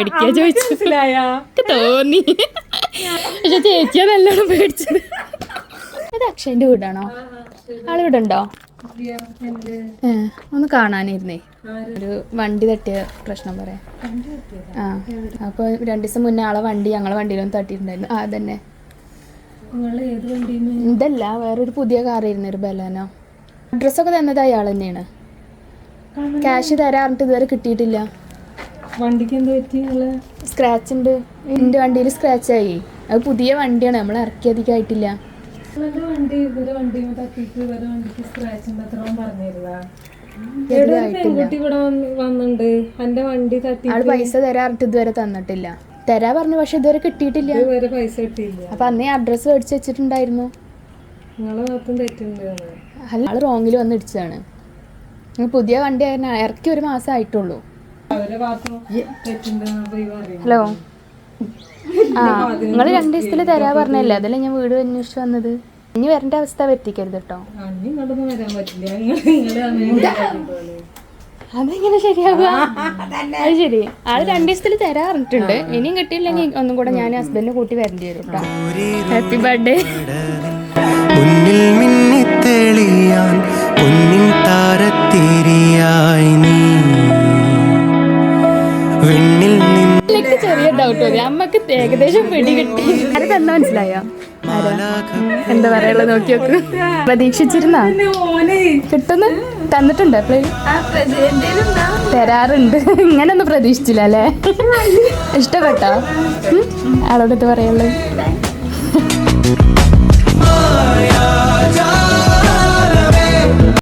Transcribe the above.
പേടിക്കാ ചോദിച്ചു തോന്നി. പക്ഷെ ചേച്ചിയാ നല്ലോണം പേടിച്ചത്. ഇത് അക്ഷയന്റെ വീടാണോ? ആളിവിടെ ഉണ്ടോ? ഒന്ന് കാണാനിരുന്നേ. ഒരു വണ്ടി തട്ടിയ പ്രശ്നം പറയാം. ആ അപ്പൊ 2 ദിവസം മുന്നേ ആളെ വണ്ടി ഞങ്ങളെ വണ്ടിയിലൊന്നും തട്ടിയിട്ടുണ്ടായിരുന്നു. ആ അതന്നെ. ഇതല്ല, വേറൊരു പുതിയ കാറായിരുന്നു, ഒരു ബലാനോ. അഡ്രസ്സൊക്കെ തന്നത് അയാൾ തന്നെയാണ്. ക്യാഷ് തരാറിട്ട് ഇതുവരെ കിട്ടിയിട്ടില്ല. വണ്ടിക്ക് എന്താ പറ്റി? സ്ക്രാച്ച് ഉണ്ട്, എൻ്റെ വണ്ടിയിൽ സ്ക്രാച്ച് ആയി. അത് പുതിയ വണ്ടിയാണ്, നമ്മൾ ഇറക്കി അധികമായിട്ടില്ല. ആള് പൈസ തരാറിട്ട് ഇതുവരെ തന്നിട്ടില്ല. തരാ പറഞ്ഞു, പക്ഷെ ഇതുവരെ കിട്ടിയിട്ടില്ല. അപ്പൊ അന്നേ അഡ്രസ്സ് മേടിച്ച് വെച്ചിട്ടുണ്ടായിരുന്നു. ആള് റോങ്ങിൽ വന്ന് ഇടിച്ചതാണ്. പുതിയ വണ്ടി ഇറക്കി 1 മാസം ആയിട്ടുള്ളൂ. ഹലോ, ആ നിങ്ങൾ 2 ദിവസത്തിൽ തരാ പറഞ്ഞല്ലേ, അതല്ലേ ഞാൻ വീട് അന്വേഷിച്ച് വന്നത്. ഇനി വരേണ്ട അവസ്ഥ വരുത്തിക്കരുത് കേട്ടോ. അതെങ്ങനെ ശരിയാവുക? അത് ശരി, ആള് 2 ദിവസത്തിൽ തരാ പറഞ്ഞിട്ടുണ്ട്. ഇനിയും കിട്ടിയില്ലെങ്കിൽ ഒന്നും കൂടെ ഞാൻ ഹസ്ബൻഡിനെ കൂട്ടി വരേണ്ടി വരും കേട്ടോ. Happy birthday. പൊന്നിൽ മിന്നിത്തെളിയാൻ പൊന്നിൻ താരത്തിരിയായി നീ വെണ്ണിൽ എനിക്ക് ചെറിയ ഡൗട്ട് മതി. അമ്മക്ക് ഏകദേശം പിടി കിട്ടി. അത് തന്നെ മനസ്സിലായോ? എന്താ പറയാനുള്ളത് നോക്കി നോക്ക്. പ്രതീക്ഷിച്ചിരുന്നാ കിട്ടുന്ന തന്നിട്ടുണ്ട്, തരാറുണ്ട്. ഇങ്ങനൊന്നും പ്രതീക്ഷിച്ചില്ല അല്ലേ? ഇഷ്ടപ്പെട്ടോ? ആളോട് പറയാനുള്ളത്?